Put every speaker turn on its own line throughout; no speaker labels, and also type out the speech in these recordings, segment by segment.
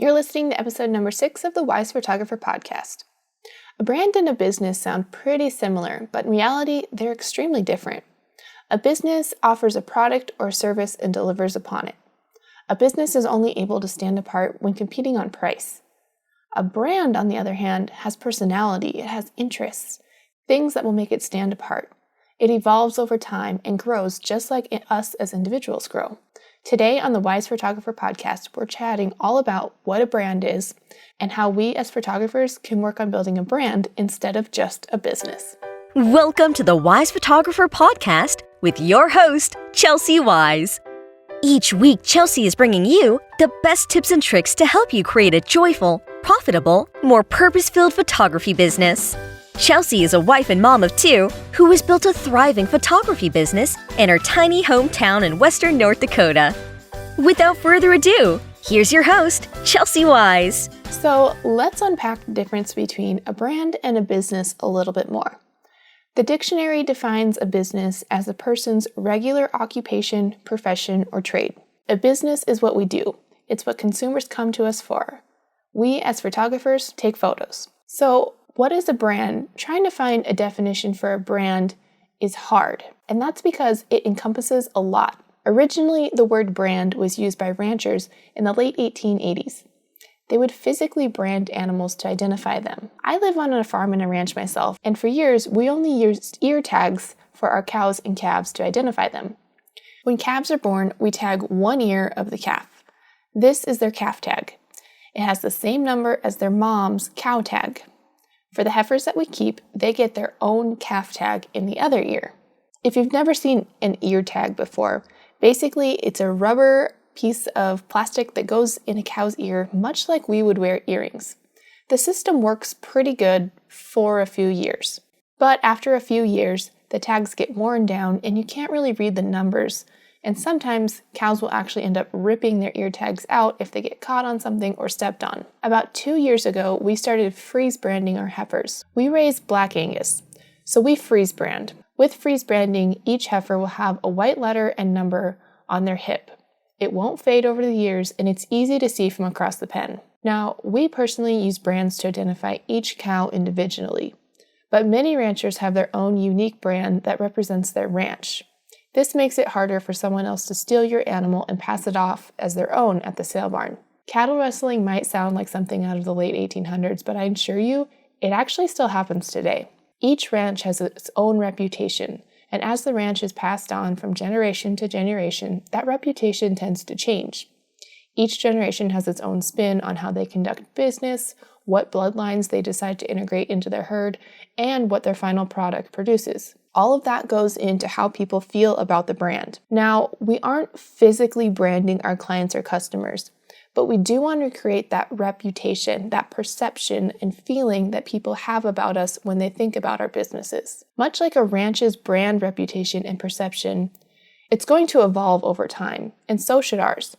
You're listening to episode number 6 of the Wise Photographer podcast. A brand and a business sound pretty similar, but in reality, they're extremely different. A business offers a product or service and delivers upon it. A business is only able to stand apart when competing on price. A brand, on the other hand, has personality, it has interests, things that will make it stand apart. It evolves over time and grows just like us as individuals grow. Today on the Wise Photographer podcast, we're chatting all about what a brand is and how we as photographers can work on building a brand instead of just a business.
Welcome to the Wise Photographer podcast with your host, Chelsea Wise. Each week, Chelsea is bringing you the best tips and tricks to help you create a joyful, profitable, more purpose-filled photography business. Chelsea is a wife and mom of 2 who has built a thriving photography business in her tiny hometown in western North Dakota. Without further ado, here's your host, Chelsea Wise.
So let's unpack the difference between a brand and a business a little bit more. The dictionary defines a business as a person's regular occupation, profession, or trade. A business is what we do. It's what consumers come to us for. We, as photographers, take photos. So, what is a brand? Trying to find a definition for a brand is hard, and that's because it encompasses a lot. Originally, the word brand was used by ranchers in the late 1880s. They would physically brand animals to identify them. I live on a farm and a ranch myself, and for years, we only used ear tags for our cows and calves to identify them. When calves are born, we tag one ear of the calf. This is their calf tag. It has the same number as their mom's cow tag. For the heifers that we keep, they get their own calf tag in the other ear. If you've never seen an ear tag before, basically it's a rubber piece of plastic that goes in a cow's ear, much like we would wear earrings. The system works pretty good for a few years. But after a few years, the tags get worn down and you can't really read the numbers. And sometimes cows will actually end up ripping their ear tags out if they get caught on something or stepped on. About 2 years ago, we started freeze branding our heifers. We raise Black Angus, so we freeze brand. With freeze branding, each heifer will have a white letter and number on their hip. It won't fade over the years, and it's easy to see from across the pen. Now, we personally use brands to identify each cow individually, but many ranchers have their own unique brand that represents their ranch. This makes it harder for someone else to steal your animal and pass it off as their own at the sale barn. Cattle rustling might sound like something out of the late 1800s, but I assure you, it actually still happens today. Each ranch has its own reputation, and as the ranch is passed on from generation to generation, that reputation tends to change. Each generation has its own spin on how they conduct business, what bloodlines they decide to integrate into their herd, and what their final product produces. All of that goes into how people feel about the brand. Now, we aren't physically branding our clients or customers, but we do want to create that reputation, that perception and feeling that people have about us when they think about our businesses. Much like a ranch's brand reputation and perception, it's going to evolve over time, and so should ours.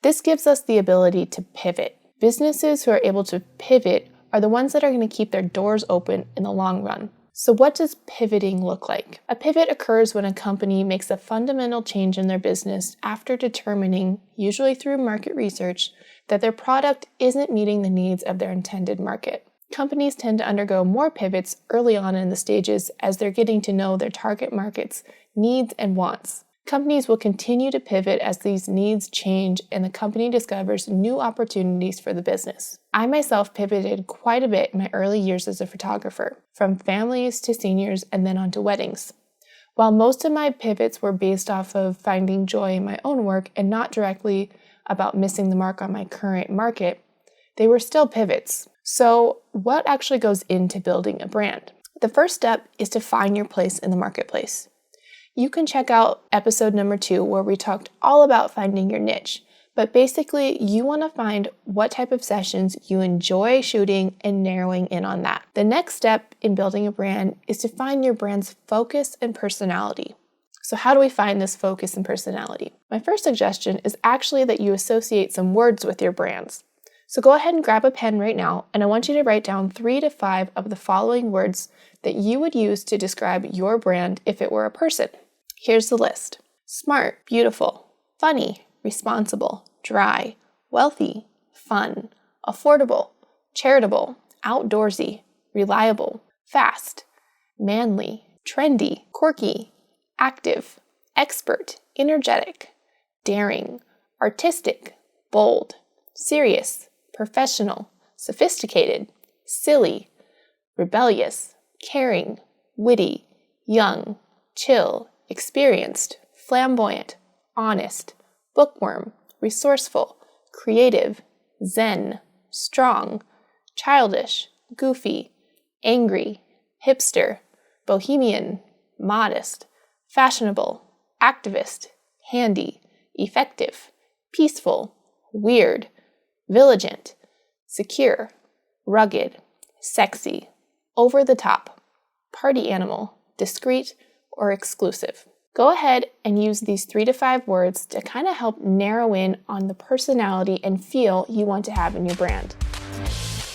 This gives us the ability to pivot. Businesses who are able to pivot are the ones that are going to keep their doors open in the long run. So what does pivoting look like? A pivot occurs when a company makes a fundamental change in their business after determining, usually through market research, that their product isn't meeting the needs of their intended market. Companies tend to undergo more pivots early on in the stages as they're getting to know their target market's needs and wants. Companies will continue to pivot as these needs change and the company discovers new opportunities for the business. I myself pivoted quite a bit in my early years as a photographer, from families to seniors and then on to weddings. While most of my pivots were based off of finding joy in my own work and not directly about missing the mark on my current market, they were still pivots. So what actually goes into building a brand? The first step is to find your place in the marketplace. You can check out episode number 2 where we talked all about finding your niche. But basically, you want to find what type of sessions you enjoy shooting and narrowing in on that. The next step in building a brand is to find your brand's focus and personality. So how do we find this focus and personality? My first suggestion is actually that you associate some words with your brands. So go ahead and grab a pen right now, and I want you to write down 3 to 5 of the following words that you would use to describe your brand if it were a person. Here's the list: smart, beautiful, funny, responsible, dry, wealthy, fun, affordable, charitable, outdoorsy, reliable, fast, manly, trendy, quirky, active, expert, energetic, daring, artistic, bold, serious, professional, sophisticated, silly, rebellious, caring, witty, young, chill, experienced, flamboyant, honest, bookworm, resourceful, creative, zen, strong, childish, goofy, angry, hipster, bohemian, modest, fashionable, activist, handy, effective, peaceful, weird, vigilant, secure, rugged, sexy, over the top, party animal, discreet, or exclusive. Go ahead and use these 3 to 5 words to kind of help narrow in on the personality and feel you want to have in your brand.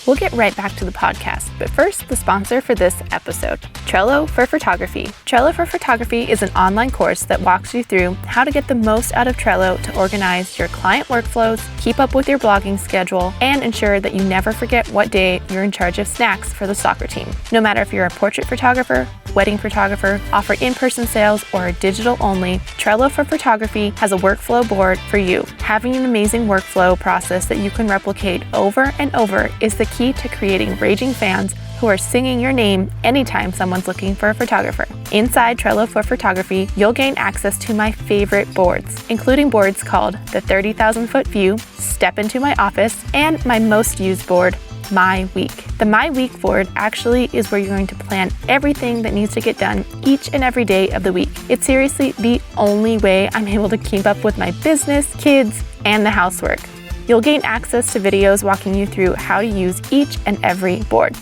We'll get right back to the podcast, but first, the sponsor for this episode, Trello for Photography. Trello for Photography is an online course that walks you through how to get the most out of Trello to organize your client workflows, keep up with your blogging schedule, and ensure that you never forget what day you're in charge of snacks for the soccer team. No matter if you're a portrait photographer, wedding photographer, offer in-person sales, or digital only, Trello for Photography has a workflow board for you. Having an amazing workflow process that you can replicate over and over is the key to creating raging fans who are singing your name anytime someone's looking for a photographer. Inside Trello for Photography, you'll gain access to my favorite boards, including boards called the 30,000-foot view, Step into my office, and my most used board, My Week. The My Week board actually is where you're going to plan everything that needs to get done each and every day of the week. It's seriously the only way I'm able to keep up with my business, kids, and the housework. You'll gain access to videos walking you through how to use each and every board.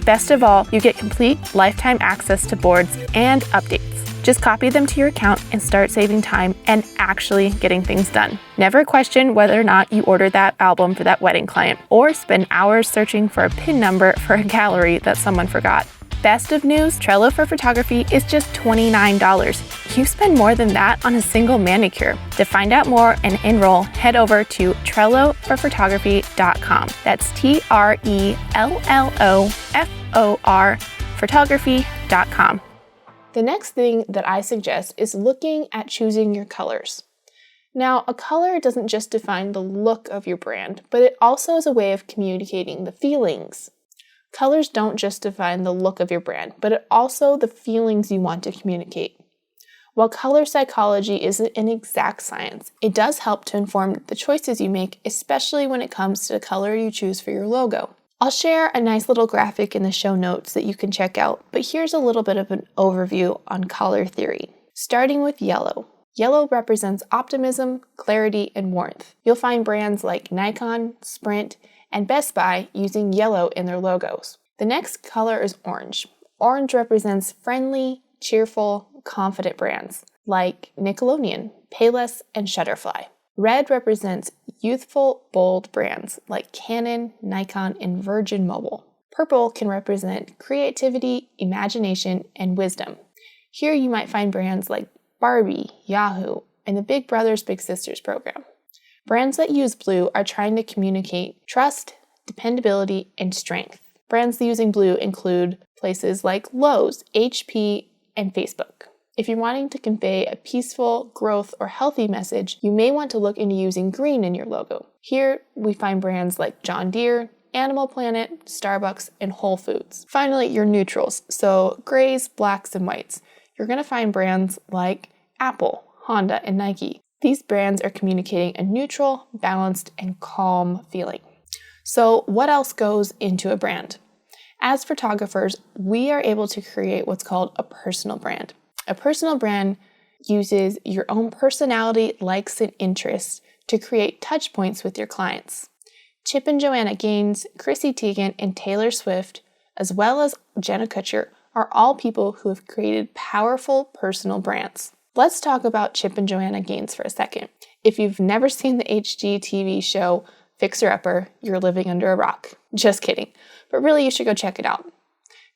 Best of all, you get complete lifetime access to boards and updates. Just copy them to your account and start saving time and actually getting things done. Never question whether or not you ordered that album for that wedding client or spend hours searching for a PIN number for a gallery that someone forgot. Best of news, Trello for Photography is just $29. You spend more than that on a single manicure. To find out more and enroll, head over to TrelloForPhotography.com. That's TRELLOFOR photography.com. The next thing that I suggest is looking at choosing your colors. Now, a color doesn't just define the look of your brand, but it also is a way of communicating the feelings. Colors don't just define the look of your brand, but also the feelings you want to communicate. While color psychology isn't an exact science, it does help to inform the choices you make, especially when it comes to the color you choose for your logo. I'll share a nice little graphic in the show notes that you can check out, but here's a little bit of an overview on color theory. Starting with yellow. Yellow represents optimism, clarity, and warmth. You'll find brands like Nikon, Sprint, and Best Buy using yellow in their logos. The next color is orange. Orange represents friendly, cheerful, confident brands like Nickelodeon, Payless, and Shutterfly. Red represents youthful, bold brands like Canon, Nikon, and Virgin Mobile. Purple can represent creativity, imagination, and wisdom. Here you might find brands like Barbie, Yahoo, and the Big Brothers Big Sisters program. Brands that use blue are trying to communicate trust, dependability, and strength. Brands using blue include places like Lowe's, HP, and Facebook. If you're wanting to convey a peaceful, growth, or healthy message, you may want to look into using green in your logo. Here, we find brands like John Deere, Animal Planet, Starbucks, and Whole Foods. Finally, your neutrals, so grays, blacks, and whites. You're going to find brands like Apple, Honda, and Nike. These brands are communicating a neutral, balanced, and calm feeling. So what else goes into a brand? As photographers, we are able to create what's called a personal brand. A personal brand uses your own personality, likes, and interests to create touch points with your clients. Chip and Joanna Gaines, Chrissy Teigen, and Taylor Swift, as well as Jenna Kutcher, are all people who have created powerful personal brands. Let's talk about Chip and Joanna Gaines for a second. If you've never seen the HGTV show Fixer Upper, you're living under a rock. Just kidding. But really, you should go check it out.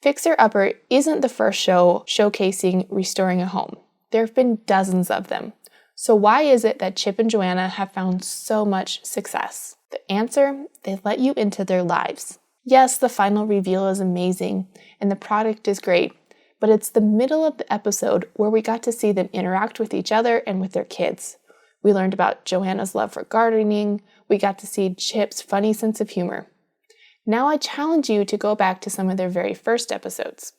Fixer Upper isn't the first show showcasing restoring a home. There have been dozens of them. So why is it that Chip and Joanna have found so much success? The answer, they let you into their lives. Yes, the final reveal is amazing and the product is great, but it's the middle of the episode where we got to see them interact with each other and with their kids. We learned about Joanna's love for gardening. We got to see Chip's funny sense of humor. Now I challenge you to go back to some of their very first episodes.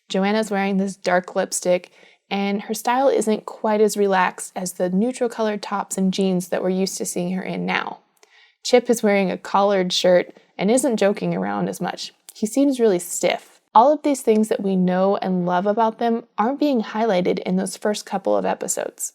Joanna's wearing this dark lipstick, and her style isn't quite as relaxed as the neutral colored tops and jeans that we're used to seeing her in now. Chip is wearing a collared shirt and isn't joking around as much. He seems really stiff. All of these things that we know and love about them aren't being highlighted in those first couple of episodes.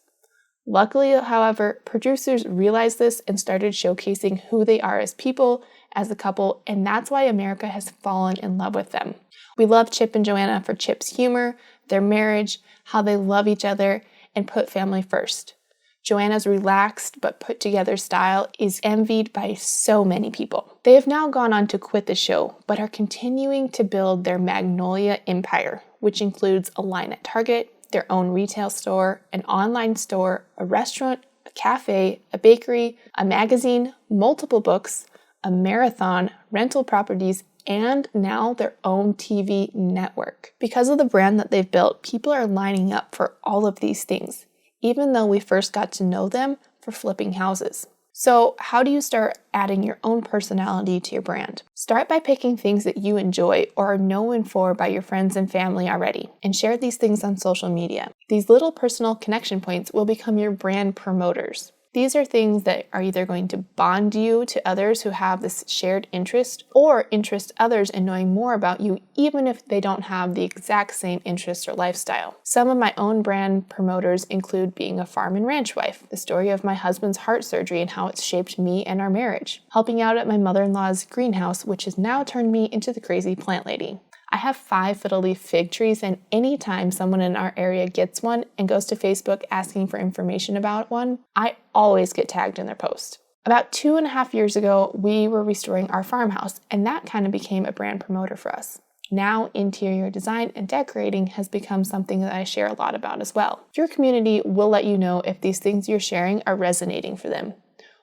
Luckily, however, producers realized this and started showcasing who they are as people, as a couple, and that's why America has fallen in love with them. We love Chip and Joanna for Chip's humor, their marriage, how they love each other, and put family first. Joanna's relaxed but put together style is envied by so many people. They have now gone on to quit the show, but are continuing to build their Magnolia empire, which includes a line at Target, their own retail store, an online store, a restaurant, a cafe, a bakery, a magazine, multiple books, a marathon, rental properties, and now their own TV network. Because of the brand that they've built, people are lining up for all of these things, even though we first got to know them for flipping houses. So how do you start adding your own personality to your brand? Start by picking things that you enjoy or are known for by your friends and family already, and share these things on social media. These little personal connection points will become your brand promoters. These are things that are either going to bond you to others who have this shared interest or interest others in knowing more about you, even if they don't have the exact same interest or lifestyle. Some of my own brand promoters include being a farm and ranch wife, the story of my husband's heart surgery and how it's shaped me and our marriage, helping out at my mother-in-law's greenhouse, which has now turned me into the crazy plant lady. I have 5 fiddle leaf fig trees, and anytime someone in our area gets one and goes to Facebook asking for information about one, I always get tagged in their post. About 2.5 years ago, we were restoring our farmhouse, and that kind of became a brand promoter for us. Now, interior design and decorating has become something that I share a lot about as well. Your community will let you know if these things you're sharing are resonating for them.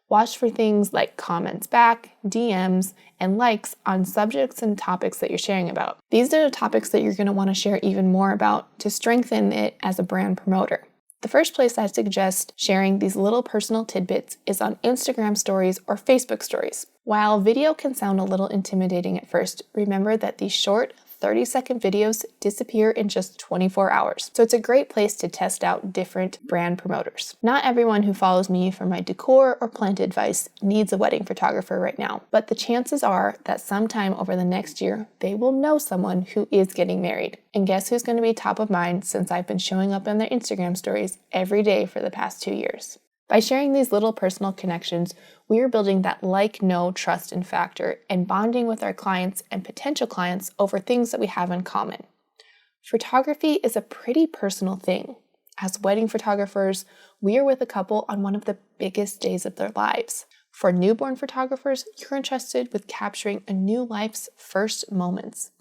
Watch for things like comments back, DMs, and likes on subjects and topics that you're sharing about. These are the topics that you're going to want to share even more about to strengthen it as a brand promoter. The first place I suggest sharing these little personal tidbits is on Instagram stories or Facebook stories. While video can sound a little intimidating at first, remember that these short 30-second videos disappear in just 24 hours. So it's a great place to test out different brand promoters. Not everyone who follows me for my decor or plant advice needs a wedding photographer right now, but the chances are that sometime over the next year, they will know someone who is getting married. And guess who's going to be top of mind since I've been showing up in their Instagram stories every day for the past 2 years? By sharing these little personal connections, we are building that like, know, trust, and factor and bonding with our clients and potential clients over things that we have in common. Photography is a pretty personal thing. As wedding photographers, we are with a couple on one of the biggest days of their lives. For newborn photographers, you're entrusted with capturing a new life's first moments.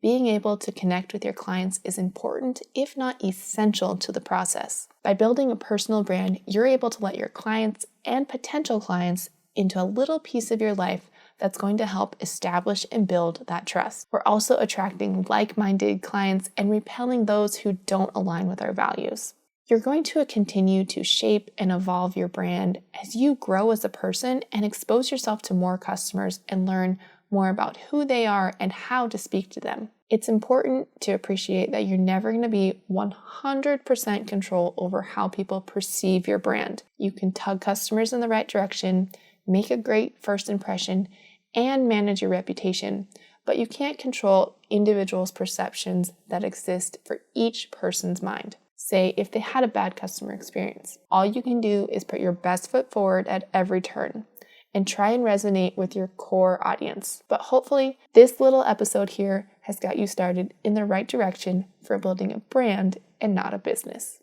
Being able to connect with your clients is important, if not essential, to the process. By building a personal brand, you're able to let your clients and potential clients into a little piece of your life that's going to help establish and build that trust. We're also attracting like-minded clients and repelling those who don't align with our values. You're going to continue to shape and evolve your brand as you grow as a person and expose yourself to more customers and learn more about who they are and how to speak to them. It's important to appreciate that you're never going to be 100% control over how people perceive your brand. You can tug customers in the right direction, make a great first impression, and manage your reputation, but you can't control individuals' perceptions that exist for each person's mind. Say, if they had a bad customer experience, all you can do is put your best foot forward at every turn and try and resonate with your core audience. But hopefully, this little episode here has got you started in the right direction for building a brand and not a business.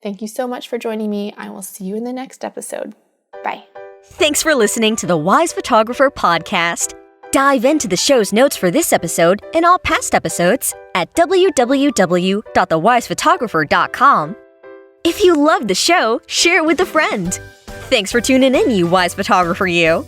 Thank you so much for joining me. I will see you in the next episode. Bye.
Thanks for listening to the Wise Photographer podcast. Dive into the show's notes for this episode and all past episodes at www.thewisephotographer.com. If you love the show, share it with a friend. Thanks for tuning in, you wise photographer, you.